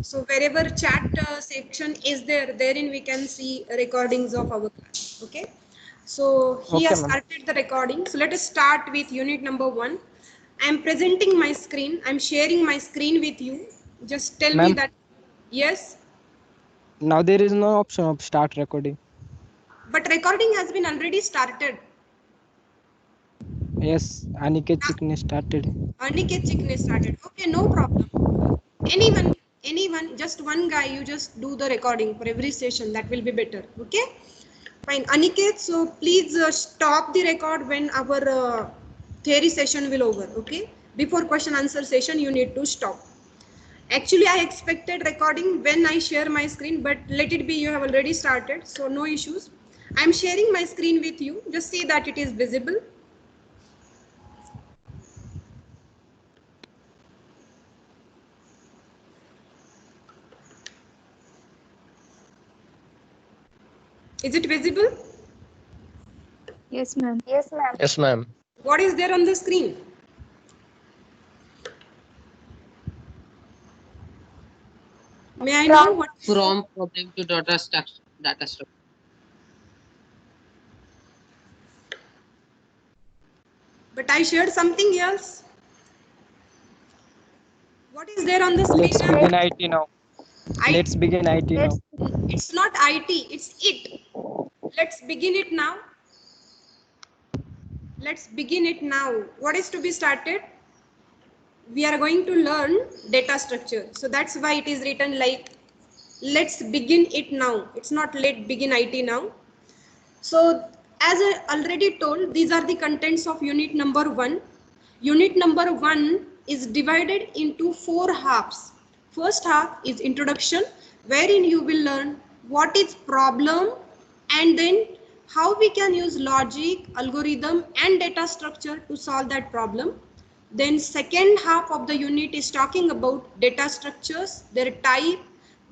So wherever chat section is there, therein we can see recordings of our class. Okay. So he Okay, has ma'am. started the recording. So let us start with unit number 1. I am presenting my screen. I am sharing my screen with you. Just tell me Ma'am, that yes. now there is no option of start recording. But recording has been already started. Yes, Aniket Chikne started. Aniket Chikne started. Okay, no problem. Anyone, just one guy, you just do the recording for every session. That will be better. Okay. Fine, Aniket. So please stop the record when our theory session will over. Okay. Before question answer session, you need to stop. Actually, I expected recording when I share my screen, but let it be. You have already started, so no issues. I am sharing my screen with you. Just see that it is visible. Is it visible? Yes, ma'am. Yes, ma'am. What is there on the screen? May I know what? From problem to data structure. But I shared something else. What is there on the screen? Let's begin IT now. I, Let's begin IT now. it's not IT, it's it. Let's begin it now. Let's begin it now. What is to be started? We are going to learn data structure. So that's why it is written like, let's begin it now. It's not let begin IT now. So as I already told, these are the contents of unit number 1. Unit number 1 is divided into 4 halves. First half is introduction, wherein you will learn what is problem and then how we can use logic, algorithm and data structure to solve that problem. Then second half of the unit is talking about data structures, their type,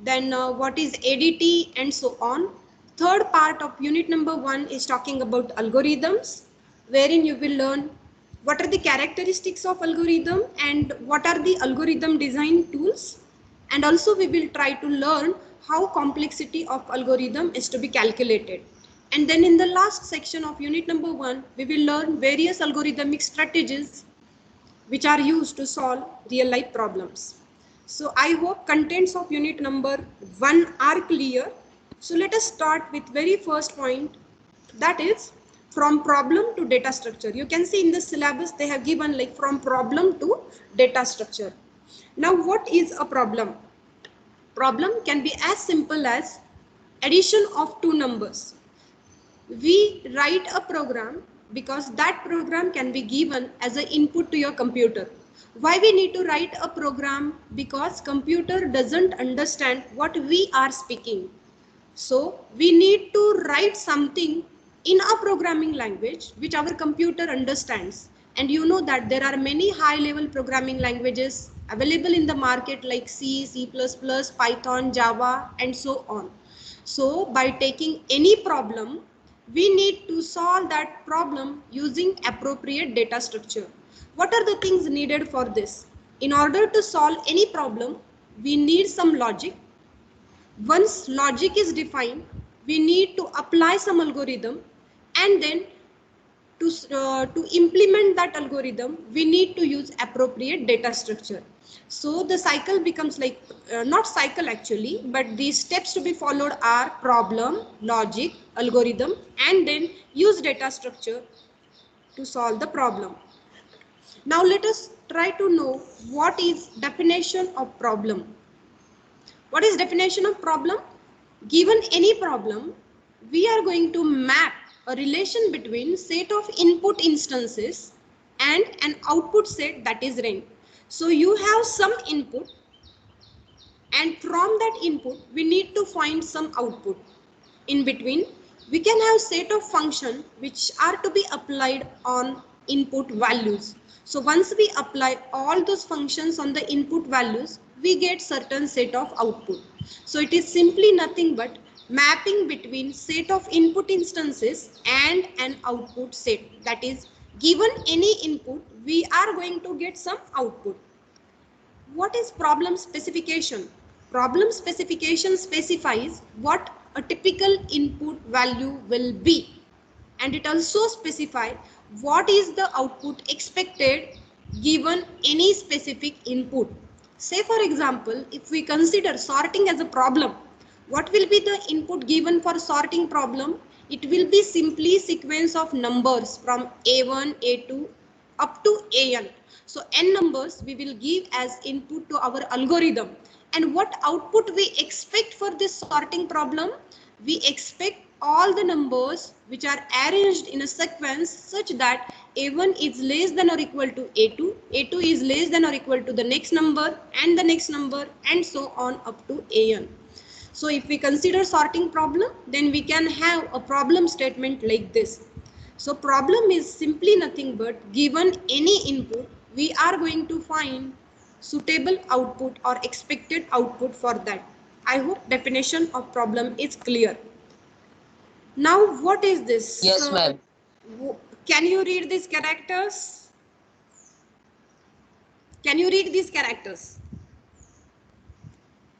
then what is ADT and so on. Third part of unit number 1 is talking about algorithms, wherein you will learn what are the characteristics of algorithm and what are the algorithm design tools. And also we will try to learn how complexity of algorithm is to be calculated. And then in the last section of unit number 1, we will learn various algorithmic strategies which are used to solve real life problems. So I hope contents of unit number 1 are clear. So let us start with very first point, that is from problem to data structure. You can see in the syllabus they have given like from problem to data structure. Now what is a problem? Problem can be as simple as addition of two numbers. We write a program because that program can be given as an input to your computer. Why we need to write a program? Because computer doesn't understand what we are speaking. So we need to write something in a programming language which our computer understands. And you know that there are many high level programming languages available in the market like C, C++, Python, Java and so on. So by taking any problem, we need to solve that problem using appropriate data structure. What are the things needed for this? In order to solve any problem, we need some logic. Once logic is defined, we need to apply some algorithm, and then to implement that algorithm, we need to use appropriate data structure. So the cycle becomes like, not cycle actually, but these steps to be followed are problem, logic, algorithm, and then use data structure to solve the problem. Now let us try to know what is definition of problem. What is definition of problem? Given any problem, we are going to map a relation between set of input instances and an output set, that is range. So you have some input, and from that input we need to find some output. In between, we can have set of function which are to be applied on input values. So once we apply all those functions on the input values, we get certain set of output. So it is simply nothing but mapping between set of input instances and an output set. That is, given any input, we are going to get some output. What is problem specification? Problem specification specifies what a typical input value will be, and it also specifies what is the output expected given any specific input. Say for example, if we consider sorting as a problem, what will be the input given for sorting problem? It will be simply sequence of numbers from A1, A2 up to AN. So n numbers we will give as input to our algorithm. And what output we expect for this sorting problem? We expect all the numbers which are arranged in a sequence such that A1 is less than or equal to A2, A2 is less than or equal to the next number and the next number, and so on up to AN. So if we consider sorting problem, then we can have a problem statement like this. So problem is simply nothing but given any input, we are going to find suitable output or expected output for that. I hope definition of problem is clear. Now what is this? Yes, ma'am. Can you read these characters? Can you read these characters?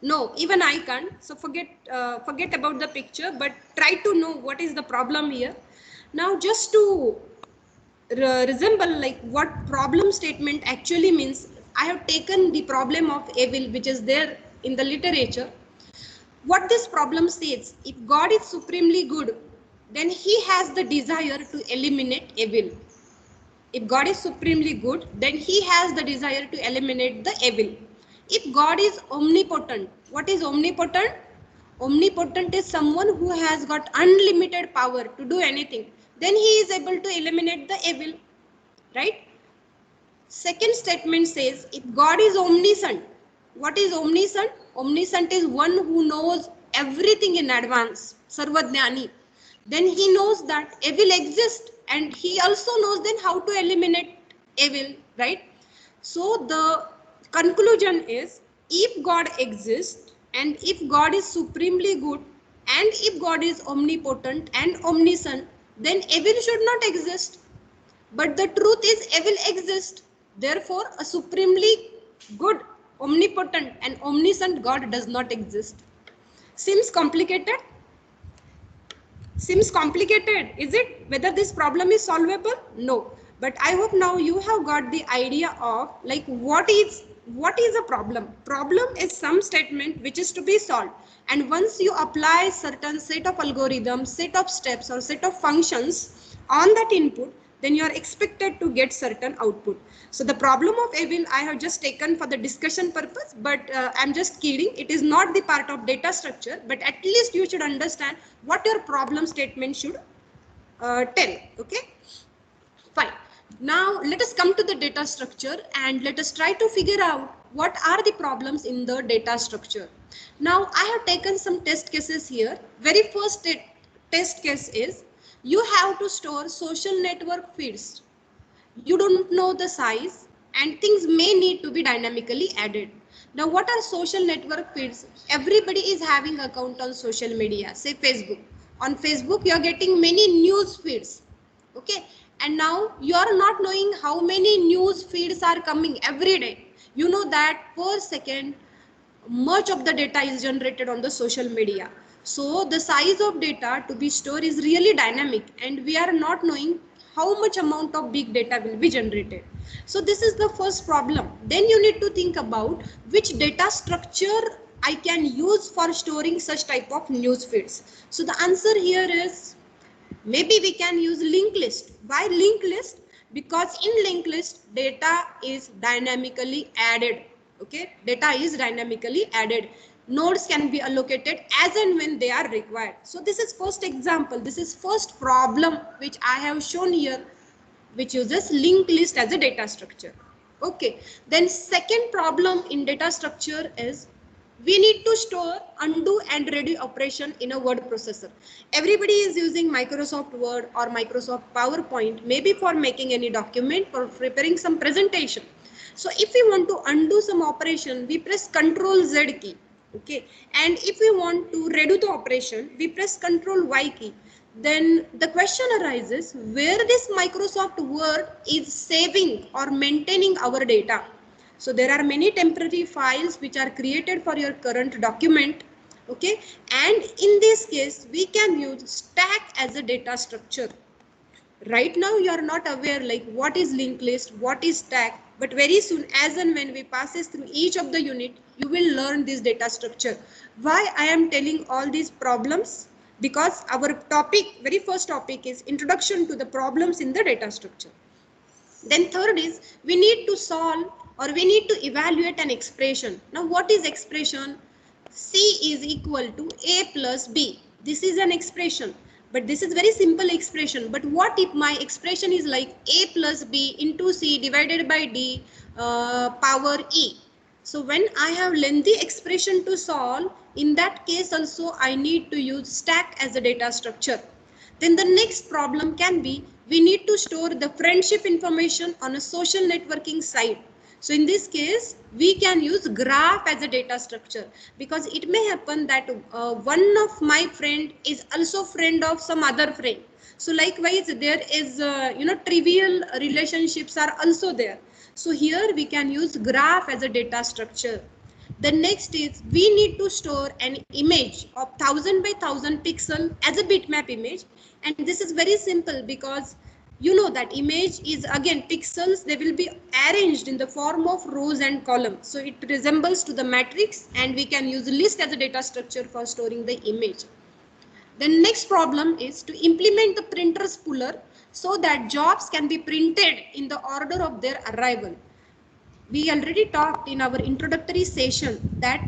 No, even I can't. So forget about the picture, but try to know what is the problem here. Now just to resemble like what problem statement actually means, I have taken the problem of evil which is there in the literature. What this problem says, if God is supremely good, then he has the desire to eliminate evil. If God is supremely good, then he has the desire to eliminate the evil. If God is omnipotent, what is omnipotent? Omnipotent is someone who has got unlimited power to do anything. Then he is able to eliminate the evil, right? Second statement says, if God is omniscient, what is omniscient? Omniscient is one who knows everything in advance, Sarvadhyani. Then he knows that evil exists and he also knows then how to eliminate evil, right? So the conclusion is, if God exists and if God is supremely good and if God is omnipotent and omniscient, then evil should not exist. But the truth is evil exists. Therefore, a supremely good, omnipotent and omniscient God does not exist. Seems complicated? Seems complicated, is it? Whether this problem is solvable? No. But I hope now you have got the idea of like what is a problem. Problem is some statement which is to be solved. And once you apply certain set of algorithms, set of steps or set of functions on that input, then you are expected to get certain output. So the problem of evil I have just taken for the discussion purpose, but I'm just kidding. It is not the part of data structure, but at least you should understand what your problem statement should tell. Okay, fine. Now let us come to the data structure and let us try to figure out what are the problems in the data structure. Now I have taken some test cases here. Very first test case is, you have to store social network feeds. You don't know the size and things may need to be dynamically added. Now what are social network feeds? Everybody is having account on social media, say Facebook. On Facebook you are getting many news feeds, okay, and now you are not knowing how many news feeds are coming every day. You know that per second much of the data is generated on the social media. So the size of data to be stored is really dynamic and we are not knowing how much amount of big data will be generated. So this is the first problem. Then you need to think about which data structure I can use for storing such type of news feeds. So the answer here is, maybe we can use linked list. Why linked list? Because in linked list data is dynamically added. Okay, data is dynamically added. Nodes can be allocated as and when they are required. So this is first example. This is first problem which I have shown here, which uses linked list as a data structure. Okay, then second problem in data structure is, we need to store, undo and redo operation in a word processor. Everybody is using Microsoft Word or Microsoft PowerPoint, maybe for making any document or preparing some presentation. So if we want to undo some operation, we press Ctrl Z key. Okay, and if we want to redo the operation, we press Ctrl Y key. Then the question arises, where this Microsoft Word is saving or maintaining our data. So there are many temporary files which are created for your current document. Okay, and in this case we can use stack as a data structure. Right now you are not aware like what is linked list, what is stack, but very soon as and when we passes through each of the unit, you will learn this data structure. Why I am telling all these problems? Because our topic, very first topic, is introduction to the problems in the data structure. Then third is we need to solve or we need to evaluate an expression. Now what is expression? C is equal to A plus B. This is an expression, but this is very simple expression. But what if my expression is like A plus B into C divided by D power E? So when I have lengthy expression to solve, in that case also I need to use stack as a data structure. Then the next problem can be we need to store the friendship information on a social networking site. So in this case, we can use graph as a data structure, because it may happen that one of my friend is also friend of some other friend. So likewise, there is trivial relationships are also there. So here we can use graph as a data structure. The next is we need to store an image of 1000 by 1000 pixel as a bitmap image, and this is very simple because you know that image is again pixels, they will be arranged in the form of rows and columns, so it resembles to the matrix, and we can use list as a data structure for storing the image. The next problem is to implement the printer spooler so that jobs can be printed in the order of their arrival. We already talked in our introductory session that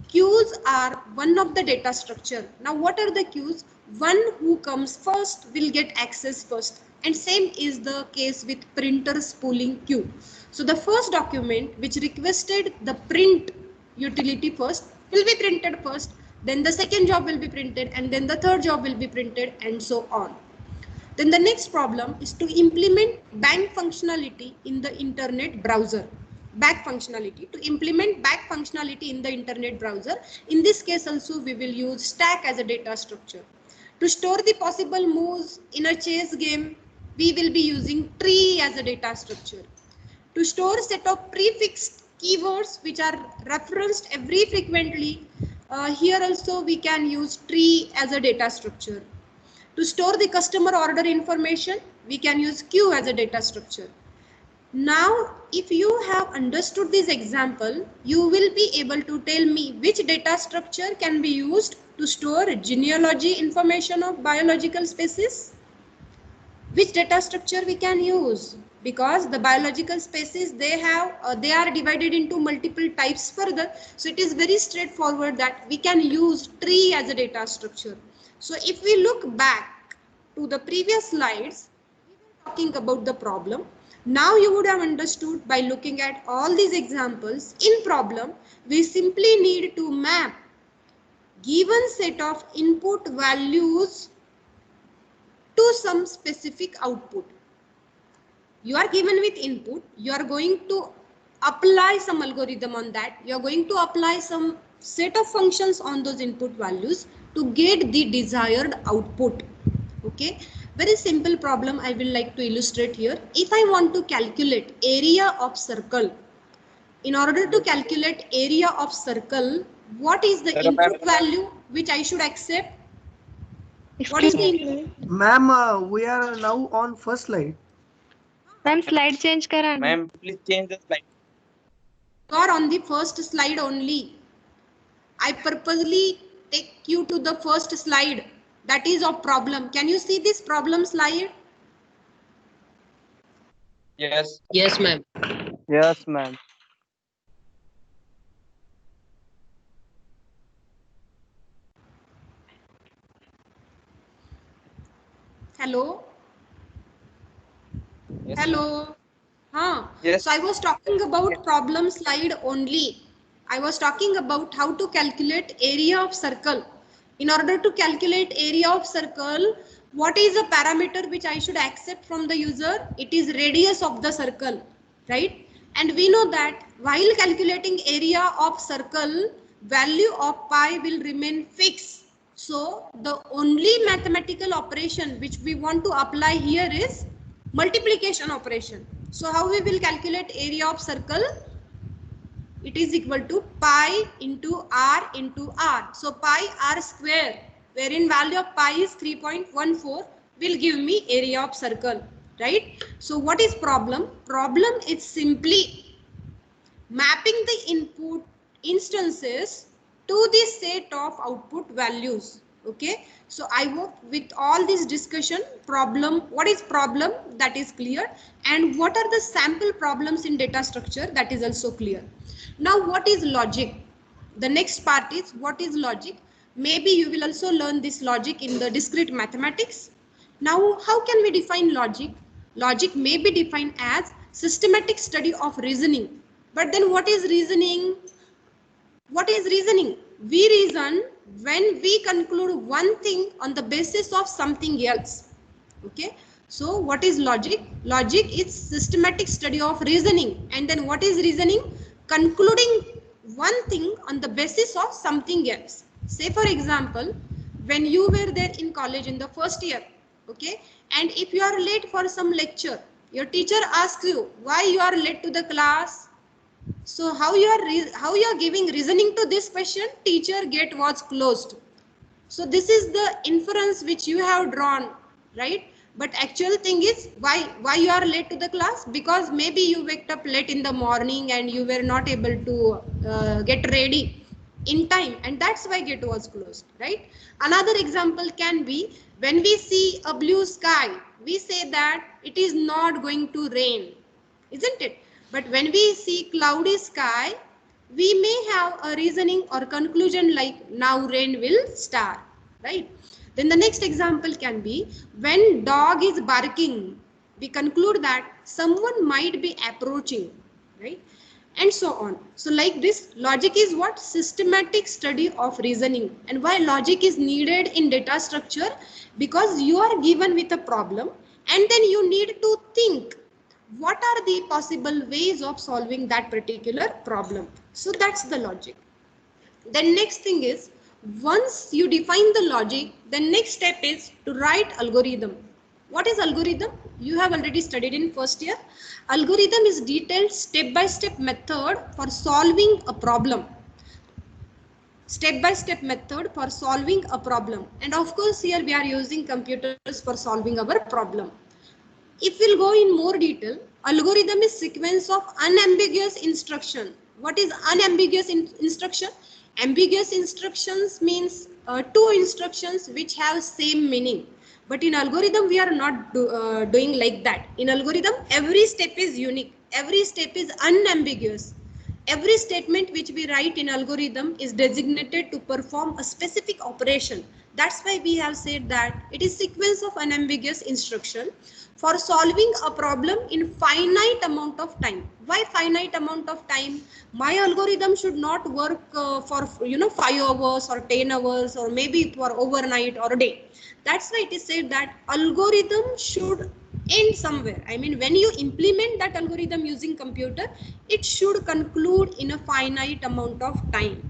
queues are one of the data structure. Now what are the queues? One who comes first will get access first, and same is the case with printer spooling queue. So the first document which requested the print utility first will be printed first, then the second job will be printed, and then the third job will be printed, and so on. Then the next problem is to implement back functionality in the internet browser. Back functionality. To implement back functionality in the internet browser, in this case also we will use stack as a data structure. To store the possible moves in a chess game, we will be using tree as a data structure. To store a set of prefixed keywords which are referenced every frequently, here also we can use tree as a data structure. To store the customer order information, we can use queue as a data structure. Now, if you have understood this example, you will be able to tell me which data structure can be used to store genealogy information of biological species. Which data structure we can use? Because the biological species, they are divided into multiple types further. So it is very straightforward that we can use tree as a data structure. So if we look back to the previous slides, we were talking about the problem. Now you would have understood by looking at all these examples. In problem, we simply need to map given set of input values to some specific output. You are given with input, you are going to apply some algorithm on that, you are going to apply some set of functions on those input values to get the desired output. Okay, very simple problem I will like to illustrate here. If I want to calculate area of circle, in order to calculate area of circle, what is the input value which I should accept? What is the input? Ma'am, we are now on first slide. Ma'am slide change करा ना. Ma'am, please change the slide. You are on the first slide only. I purposely take you to the first slide. That is of problem. Can you see this problem slide? Yes. Yes, ma'am. Yes, ma'am. Hello? Yes, Hello? Huh. Yes. So I was talking about problem slide only. I was talking about how to calculate area of circle. In order to calculate area of circle, what is a parameter which I should accept from the user? It is radius of the circle, right? And we know that while calculating area of circle, value of pi will remain fixed. So the only mathematical operation which we want to apply here is multiplication operation. So how we will calculate area of circle? it is equal to pi into r into r. So pi r square, wherein value of pi is 3.14, will give me area of circle, right? So what is problem? Problem is simply mapping the input instances to the set of output values. Okay, so I hope with all this discussion, problem, what is problem, that is clear, and what are the sample problems in data structure, that is also clear. Now what is logic? The next part is what is logic. Maybe you will also learn this logic in the discrete mathematics. Now how can we define logic? Logic may be defined as systematic study of reasoning. But then what is reasoning? What is reasoning? We reason when we conclude one thing on the basis of something else. Okay. So what is logic? Logic is systematic study of reasoning. And then what is reasoning? Concluding one thing on the basis of something else. Say for example, when you were there in college in the first year, okay, and if you are late for some lecture, your teacher asks you why you are late to the class. So how you are giving reasoning to this question? Teacher gate was closed. So this is the inference which you have drawn, right? But actual thing is why you are late to the class? Because maybe you waked up late in the morning and you were not able to get ready in time, and that's why gate was closed, right? Another example can be when we see a blue sky, we say that it is not going to rain, isn't it? But when we see cloudy sky, we may have a reasoning or conclusion like now rain will start, right? Then the next example can be when dog is barking, we conclude that someone might be approaching, right? And so on. So like this, logic is what? Systematic study of reasoning. And why logic is needed in data structure? Because you are given with a problem and then you need to think what are the possible ways of solving that particular problem. So that's the logic. Then next thing is, once you define the logic, the next step is to write algorithm. What is algorithm? You have already studied in first year. Algorithm is detailed step-by-step method for solving a problem. Step-by-step method for solving a problem. And of course, here we are using computers for solving our problem. If we'll go in more detail, algorithm is sequence of unambiguous instruction. What is unambiguous instruction? Ambiguous instructions means two instructions which have same meaning. But in algorithm, we are not doing like that. In algorithm, every step is unique. Every step is unambiguous. Every statement which we write in algorithm is designated to perform a specific operation. That's why we have said that it is sequence of unambiguous instruction for solving a problem in finite amount of time. Why finite amount of time? My algorithm should not work for 5 hours or 10 hours or maybe for overnight or a day. That's why it is said that algorithm should end somewhere. I mean, when you implement that algorithm using computer, it should conclude in a finite amount of time.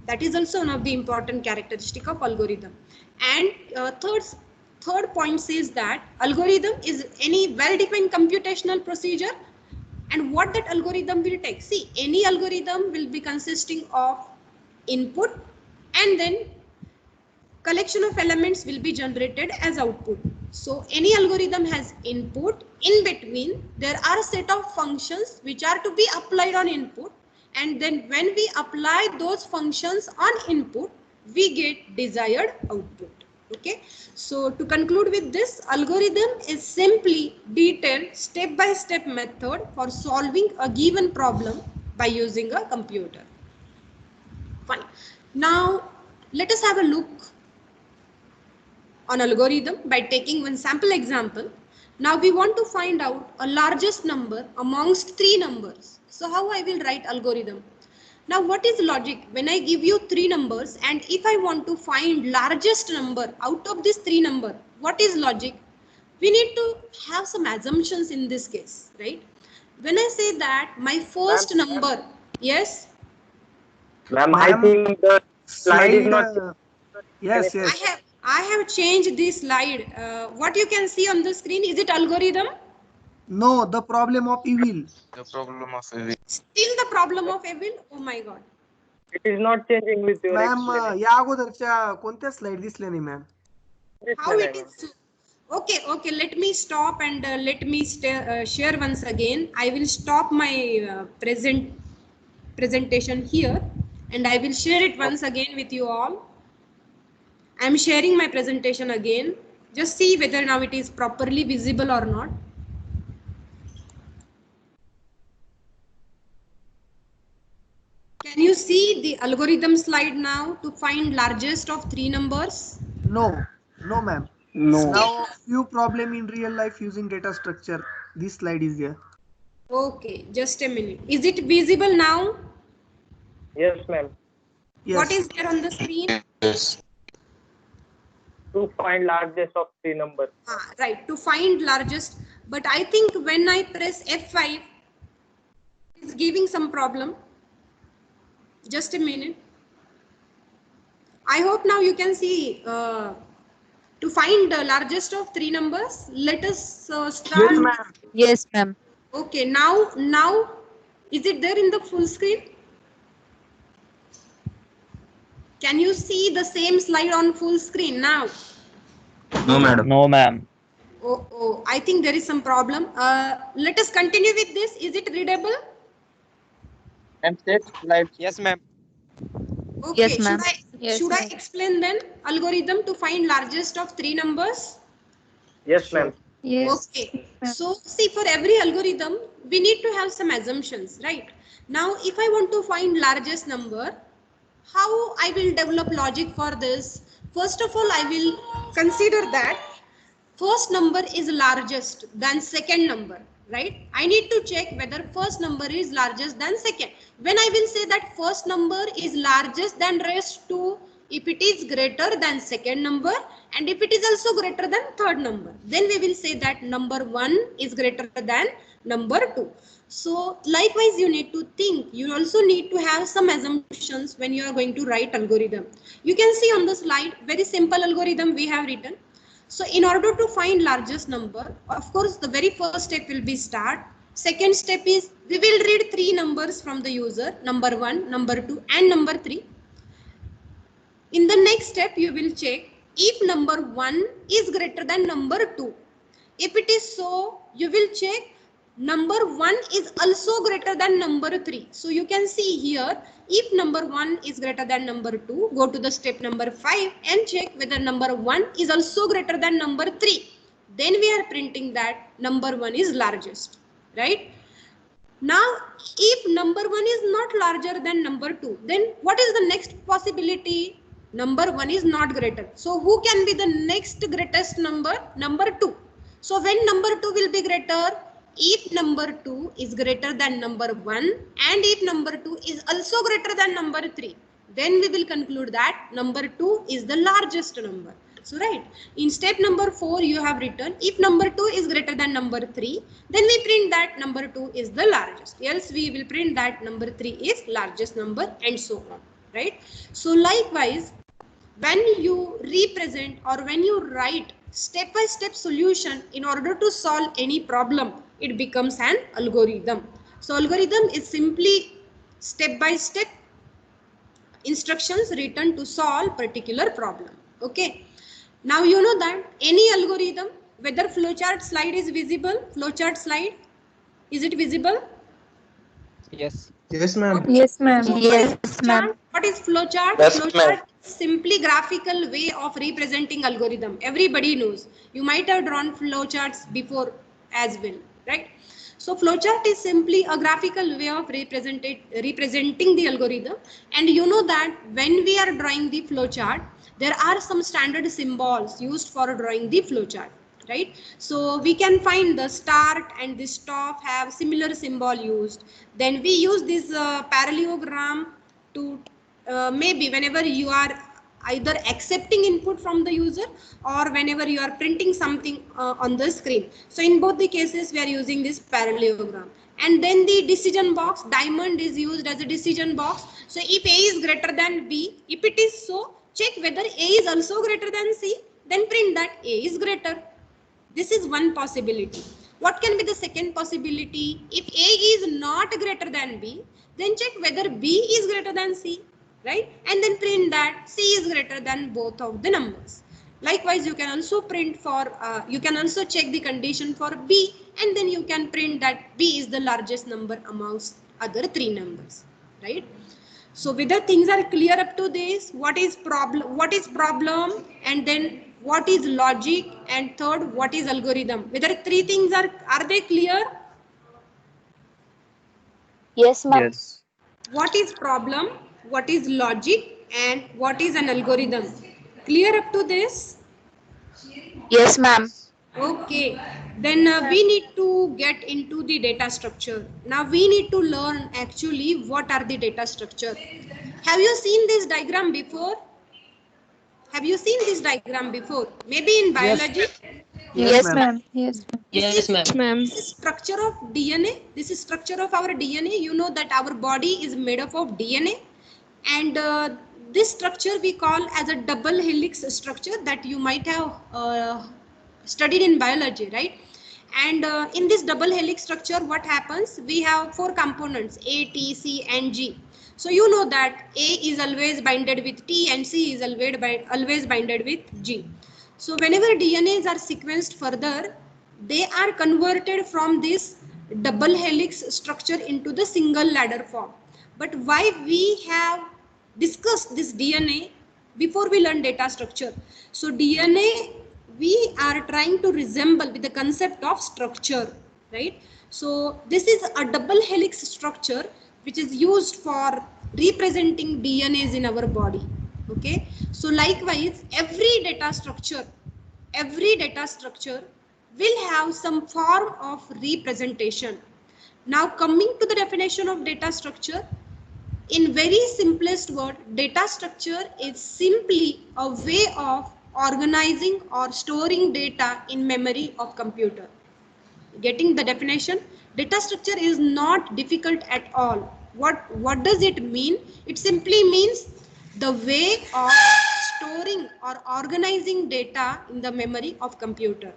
That is also one of the important characteristic of algorithm. And third point says that algorithm is any well-defined computational procedure, and what that algorithm will take. See, any algorithm will be consisting of input and then collection of elements will be generated as output. So any algorithm has input. In between, there are a set of functions which are to be applied on input, and then when we apply those functions on input, we get desired output. Okay, so to conclude with this, algorithm is simply detailed step-by-step method for solving a given problem by using a computer. Fine. Now let us have a look on algorithm by taking one sample example. Now we want to find out a largest number amongst three numbers. So how I will write algorithm? Now what is logic? When I give you three numbers and if I want to find largest number out of this three number, what is logic? We need to have some assumptions in this case, right? When I say that my first number, yes? Ma'am, I think the slide is not. Yes. I have changed this slide. What you can see on the screen, is it algorithm? No, the problem of evil. The problem of evil. Still the problem of evil. Oh my God. It is not changing with your ma'am explanation. या अगोदरच्या कोणत्या slide दिसल्या नाही ma'am. How it is? Okay, okay. Let me stop and let me share once again. I will stop my presentation here, and I will share it once again with you all. I am sharing my presentation again. Just see whether now it is properly visible or not. Can you see the algorithm slide now to find largest of three numbers? No, no ma'am. No. Now few problem in real life using data structure. This slide is there. Okay, just a minute. Is it visible now? Yes, ma'am. Yes. What is there on the screen? Yes. To find largest of three numbers. Right, to find largest. But I think when I press F5, it's giving some problem. Just a minute. I hope now you can see. To find the largest of three numbers, let us start. Yes ma'am. Yes, ma'am. Okay, now is it there in the full screen? Can you see the same slide on full screen now? No, madam. No, ma'am. Oh, I think there is some problem. Let us continue with this. Is it readable? And set slide. Yes, ma'am. Okay. Yes, ma'am. Should I explain then algorithm to find largest of three numbers? Yes, ma'am. Yes. Okay. So see, for every algorithm, we need to have some assumptions, right? Now, if I want to find largest number, how I will develop logic for this? First of all, I will consider that first number is largest than second number, right? I need to check whether first number is largest than second. When I will say that first number is largest than rest two, if it is greater than second number and if it is also greater than third number, then we will say that number one is greater than number two. So likewise, you need to think, you also need to have some assumptions when you are going to write algorithm. You can see on the slide, very simple algorithm we have written. So in order to find largest number, of course, the very first step will be start. Second step is we will read three numbers from the user, number one, number two, and number three. In the next step, you will check if number one is greater than number two. If it is so, you will check number one is also greater than number three. So you can see here, if number one is greater than number two, go to the step number 5 and check whether number one is also greater than number three. Then we are printing that number one is largest, right? Now, if number one is not larger than number two, then what is the next possibility? Number one is not greater. So who can be the next greatest number? Number two. So when number two will be greater? If number two is greater than number one and if number two is also greater than number three, then we will conclude that number two is the largest number. So right, in step number 4 you have written if number 2 is greater than number 3, then we print that number 2 is the largest. Else we will print that number 3 is largest number and so on, right? So likewise, when you represent or when you write step-by-step solution in order to solve any problem, it becomes an algorithm. So algorithm is simply step-by-step instructions written to solve particular problem. Okay. Now you know that any algorithm, whether flowchart slide is visible, flowchart slide, is it visible? Yes. Yes ma'am. Yes, ma'am. Yes, ma'am. What is flowchart? Yes, Flowchart is simply graphical way of representing algorithm. Everybody knows. You might have drawn flowcharts before as well, right? So flowchart is simply a graphical way of representing the algorithm. And you know that when we are drawing the flowchart, there are some standard symbols used for drawing the flowchart, right? So we can find the start and the stop have similar symbol used. Then we use this parallelogram to maybe whenever you are either accepting input from the user or whenever you are printing something on the screen. So in both the cases we are using this parallelogram. And then the decision box, diamond is used as a decision box. So if A is greater than B, if it is so, check whether A is also greater than C, then print that A is greater. This is one possibility. What can be the second possibility? If A is not greater than B, then check whether B is greater than C, right? And then print that C is greater than both of the numbers. Likewise, you can also print for, you can also check the condition for B, and then you can print that B is the largest number amongst other three numbers, right? So whether things are clear up to this, what is problem, and then what is logic, and third, what is algorithm? Whether three things are they clear? Yes, ma'am. Yes. What is problem, what is logic, and what is an algorithm? Clear up to this? Yes, ma'am. Okay, then we need to get into the data structure. Now we need to learn actually what are the data structure. Have you seen this diagram before? Have you seen this diagram before? Maybe in biology. Yes, ma'am. ma'am. Yes, ma'am. Yes, ma'am. This is structure of DNA. This is structure of our DNA. You know that our body is made up of DNA, and this structure we call as a double helix structure that you might have studied in biology, right? And in this double helix structure, what happens? We have four components: A, T, C, and G. So you know that A is always binded with T and C is always binded with G. So whenever DNAs are sequenced further, they are converted from this double helix structure into the single ladder form. But why we have discussed this DNA before we learn data structure? So DNA we are trying to resemble with the concept of structure, right? So this is a double helix structure which is used for representing DNAs in our body. Okay, so likewise every data structure will have some form of representation. Now coming to the definition of data structure, in very simplest word, data structure is simply a way of organizing or storing data in memory of computer. Getting the definition? Data structure is not difficult at all. What does it mean? It simply means the way of storing or organizing data in the memory of computer.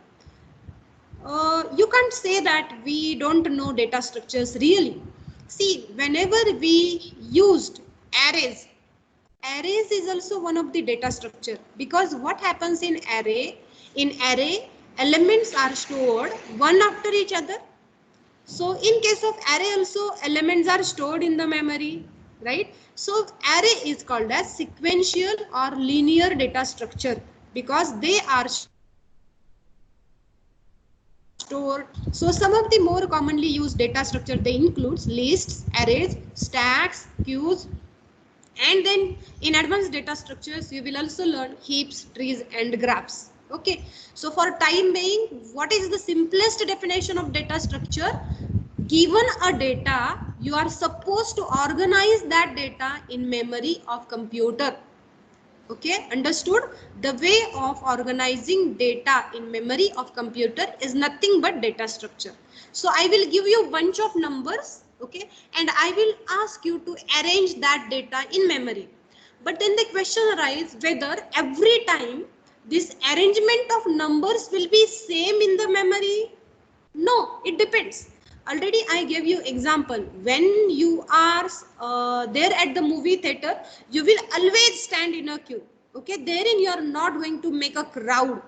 You can't say that we don't know data structures really. See, whenever we used arrays is also one of the data structure, because what happens in array elements are stored one after each other. So in case of array also elements are stored in the memory, right? So array is called as sequential or linear data structure because they are stored. So some of the more commonly used data structure, they includes lists, arrays, stacks, queues, and then in advanced data structures you will also learn heaps, trees, and graphs. Okay, so for time being, what is the simplest definition of data structure? Given a data, you are supposed to organize that data in memory of computer. Okay, understood? The way of organizing data in memory of computer is nothing but data structure. So I will give you a bunch of numbers, okay, and I will ask you to arrange that data in memory. But then the question arises whether every time this arrangement of numbers will be same in the memory. No, it depends. Already I gave you example. When you are there at the movie theater, you will always stand in a queue. Okay, therein you are not going to make a crowd.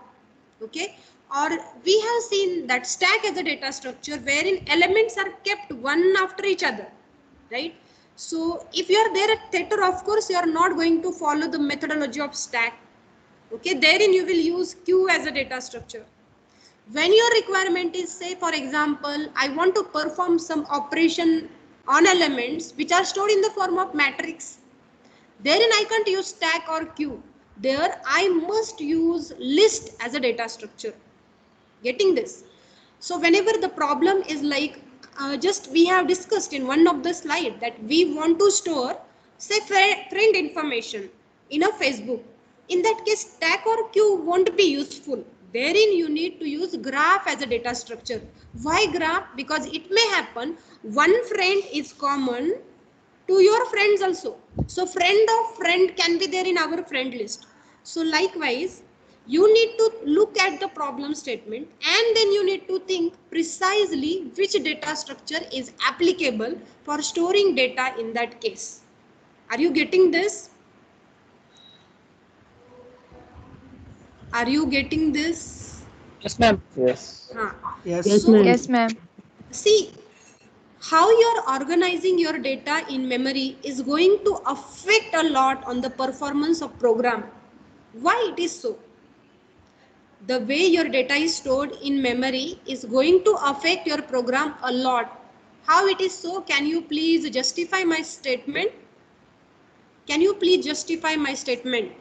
Okay, or we have seen that stack as a data structure wherein elements are kept one after each other, right? So if you are there at theater, of course you are not going to follow the methodology of stack. Okay, therein you will use queue as a data structure. When your requirement is, say for example, I want to perform some operation on elements which are stored in the form of matrix, therein I can't use stack or queue. There I must use list as a data structure. Getting this? So whenever the problem is like, just we have discussed in one of the slide that we want to store, say friend information in a Facebook. In that case, stack or queue won't be useful. Therein you need to use graph as a data structure. Why graph? Because it may happen one friend is common to your friends also. So friend of friend can be there in our friend list. So likewise, You need to look at the problem statement and then you need to think precisely which data structure is applicable for storing data in that case. Are you getting this? Are you getting this? Yes, ma'am. Yes. Huh. Yes. So, Yes, ma'am. see, how you're organizing your data in memory is going to affect a lot on the performance of program. Why it is so? The way your data is stored in memory is going to affect your program a lot. How it is so? Can you please justify my statement? Can you please justify my statement?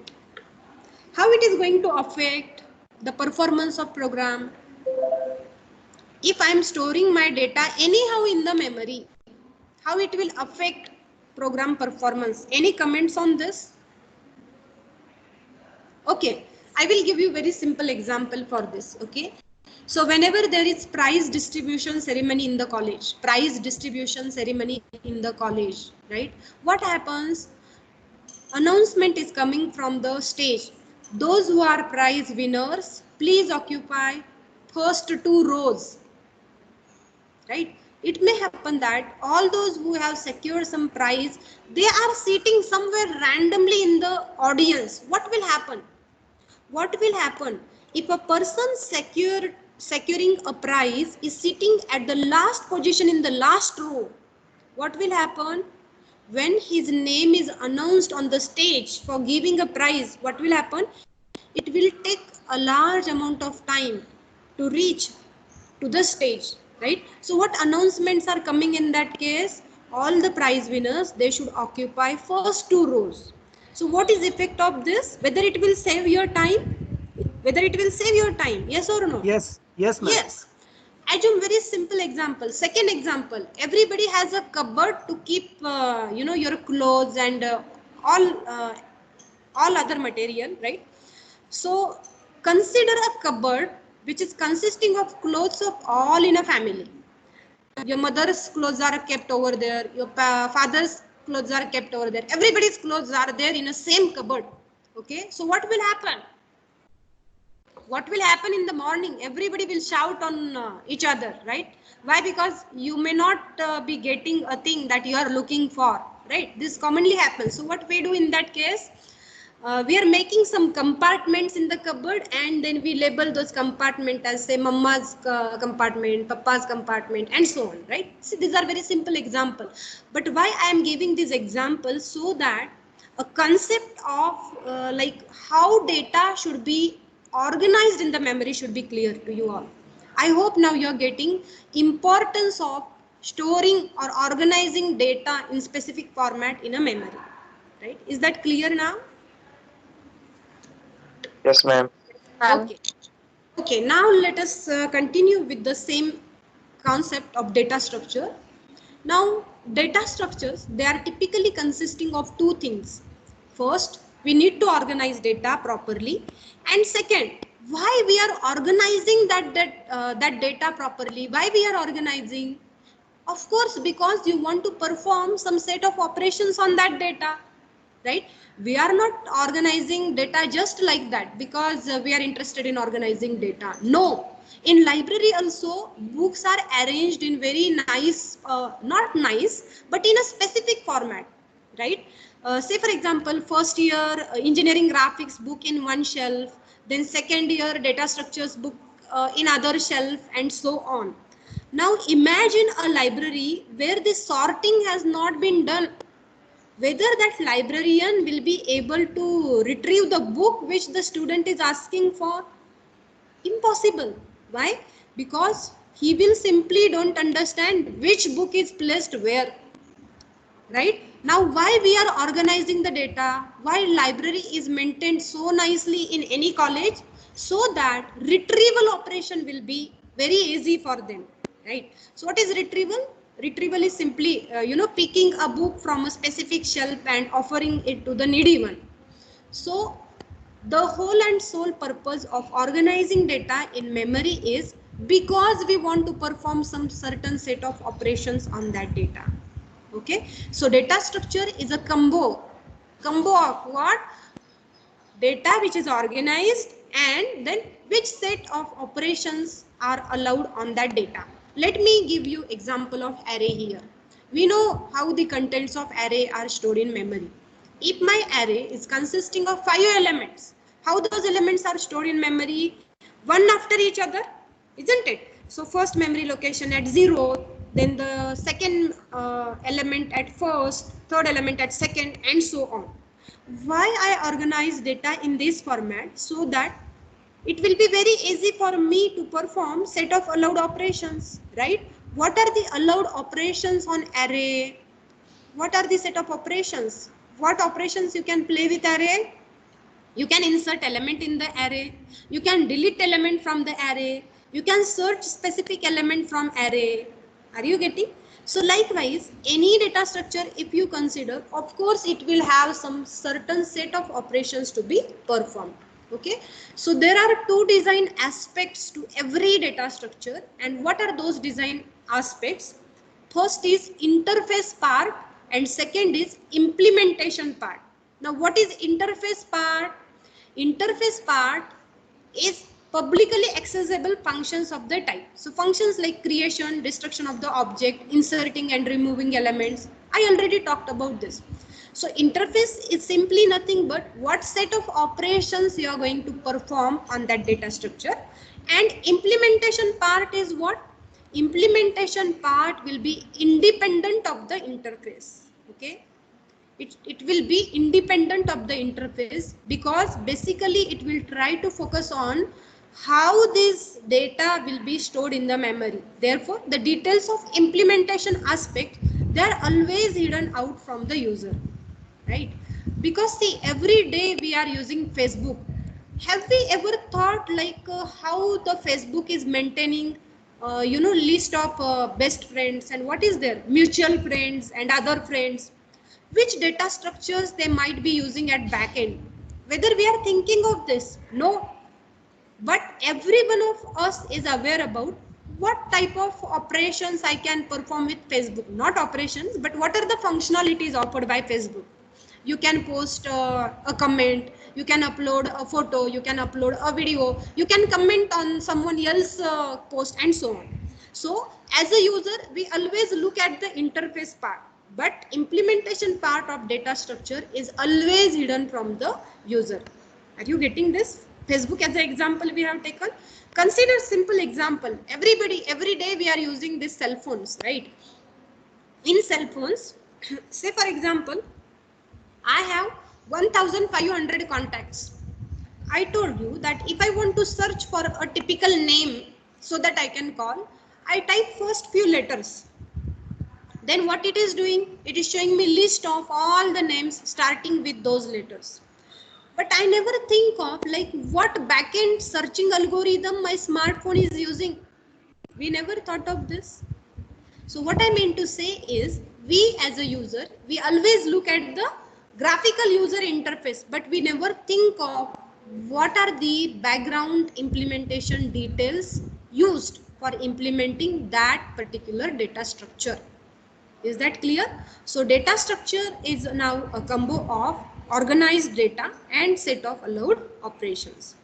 How it is going to affect the performance of program? If I am storing my data anyhow in the memory, how it will affect program performance? Any comments on this? Okay, I will give you very simple example for this. Okay, so whenever there is prize distribution ceremony in the college, right? What happens? Announcement is coming from the stage. Those who are prize winners, please occupy first 2 rows. Right? It may happen that all those who have secured some prize, they are sitting somewhere randomly in the audience. What will happen? What will happen if a person securing a prize is sitting at the last position in the last row? What will happen when his name is announced on the stage for giving a prize? What will happen? It will take a large amount of time to reach to the stage, right? So what announcements are coming in that case? All the prize winners, they should occupy first 2 rows. So what is effect of this? Whether it will save your time? Whether it will save your time? Yes or no? Yes. Yes, ma'am. Yes. Assume very simple example. Second example, everybody has a cupboard to keep your clothes and all other material, right? So consider a cupboard which is consisting of clothes of all in a family. Your mother's clothes are kept over there, your father's clothes are kept over there, everybody's clothes are there in a same cupboard. Okay, so what will happen? What will happen in the morning? Everybody will shout on each other, right? Why? Because you may not be getting a thing that you are looking for, right? This commonly happens. So what we do in that case, we are making some compartments in the cupboard and then we label those compartments as say mama's compartment, papa's compartment and so on, right? See, these are very simple examples. But why I am giving these examples? So that a concept of like how data should be organized in the memory should be clear to you all. I hope now you are getting importance of storing or organizing data in specific format in a memory, right? Is that clear now? Yes, ma'am. Ma'am. Okay. Okay, now let us continue with the same concept of data structure. Now, data structures, they are typically consisting of two things. First, we need to organize data properly. And second, why we are organizing that data properly? Why we are organizing? Of course, because you want to perform some set of operations on that data, right? We are not organizing data just like that because we are interested in organizing data. No, in library also books are arranged in very nice, not nice, but in a specific format, right? Say for example, first year engineering graphics book in one shelf, then second year data structures book in other shelf and so on. Now imagine a library where this sorting has not been done. Whether that librarian will be able to retrieve the book which the student is asking for? Impossible. Why? Because he will simply don't understand which book is placed where. Right? Now why we are organizing the data? Why library is maintained so nicely in any college? So that retrieval operation will be very easy for them. Right? So what is retrieval? Retrieval is simply picking a book from a specific shelf and offering it to the needy one. So the whole and sole purpose of organizing data in memory is because we want to perform some certain set of operations on that data. Okay, so data structure is a combo of what? Data which is organized and then which set of operations are allowed on that data. Let me give you example of array here. We know how the contents of array are stored in memory. If my array is consisting of 5 elements, how those elements are stored in memory? One after each other, isn't it? So first memory location at 0, then the second element at first, third element at second, and so on. Why I organize data in this format? So that it will be very easy for me to perform set of allowed operations, right? What are the allowed operations on array? What are the set of operations? What operations you can play with array? You can insert element in the array. You can delete element from the array. You can search specific element from array. Are you getting? So likewise, any data structure, if you consider, of course, it will have some certain set of operations to be performed. Okay. So there are two design aspects to every data structure. And what are those design aspects? First is interface part and second is implementation part. Now what is interface part? Interface part is publicly accessible functions of the type. So functions like creation, destruction of the object, inserting and removing elements. I already talked about this. So interface is simply nothing but what set of operations you are going to perform on that data structure. And implementation part is what? Implementation part will be independent of the interface. Okay. It will be independent of the interface because basically it will try to focus on how this data will be stored in the memory. Therefore, the details of implementation aspect, they are always hidden out from the user, right? Because see, every day we are using Facebook. Have we ever thought like how the Facebook is maintaining list of best friends and what is there? Mutual friends and other friends. Which data structures they might be using at backend. Whether we are thinking of this? No. But every one of us is aware about what type of operations I can perform with Facebook. Not operations, but what are the functionalities offered by Facebook. You can post a comment, you can upload a photo, you can upload a video, you can comment on someone else's post and so on. So as a user, we always look at the interface part, but implementation part of data structure is always hidden from the user. Are you getting this? Facebook as an example we have taken. Consider simple example. Everybody, every day we are using these cell phones, right? In cell phones, say for example, I have 1500 contacts. I told you that if I want to search for a typical name so that I can call, I type first few letters. Then what it is doing? It is showing me list of all the names starting with those letters. But I never think of like what backend searching algorithm my smartphone is using. We never thought of this. So what I mean to say is we as a user, we always look at the graphical user interface, but we never think of what are the background implementation details used for implementing that particular data structure. Is that clear? So data structure is now a combo of organized data and set of allowed operations.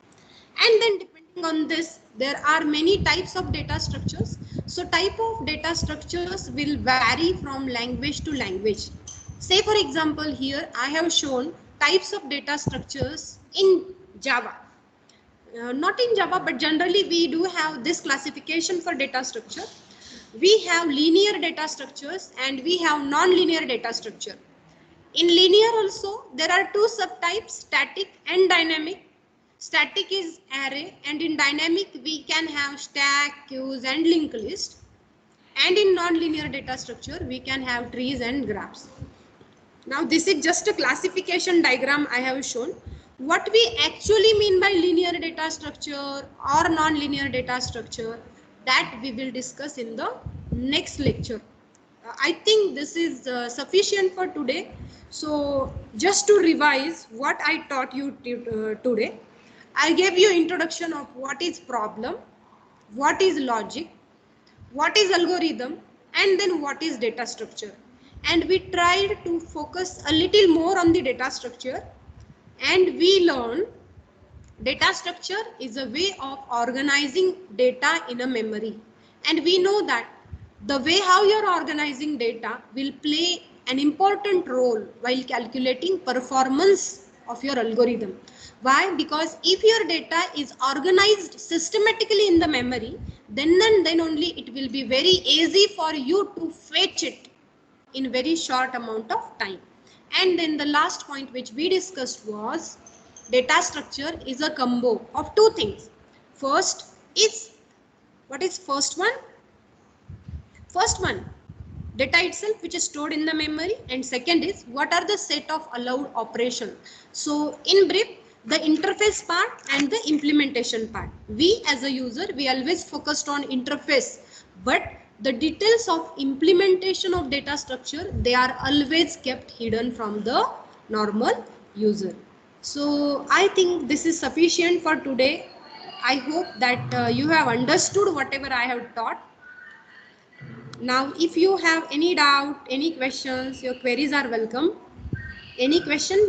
And then depending on this, there are many types of data structures. So type of data structures will vary from language to language. Say for example, here I have shown types of data structures in Java. Not in Java, but generally we do have this classification for data structure. We have linear data structures and we have non-linear data structure. In linear also, there are two subtypes, static and dynamic. Static is array and in dynamic we can have stack, queues and linked list. And in non-linear data structure, we can have trees and graphs. Now this is just a classification diagram I have shown. What we actually mean by linear data structure or non-linear data structure, that we will discuss in the next lecture. I think this is sufficient for today. So just to revise what I taught you today, I gave you introduction of what is problem, what is logic, what is algorithm, and then what is data structure. And we tried to focus a little more on the data structure, and we learned Data structure is a way of organizing data in a memory. And we know that the way how you're organizing data will play an important role while calculating performance of your algorithm. Why? Because if your data is organized systematically in the memory, then and then only it will be very easy for you to fetch it in very short amount of time. And then the last point which we discussed was data structure is a combo of two things. First is, what is first one? First one, data itself which is stored in the memory, and second is what are the set of allowed operation. So in brief, the interface part and the implementation part. We as a user, we always focused on interface, but the details of implementation of data structure, they are always kept hidden from the normal user. So I think this is sufficient for today. I hope that you have understood whatever I have taught. Now, if you have any doubt, any questions, your queries are welcome. Any question?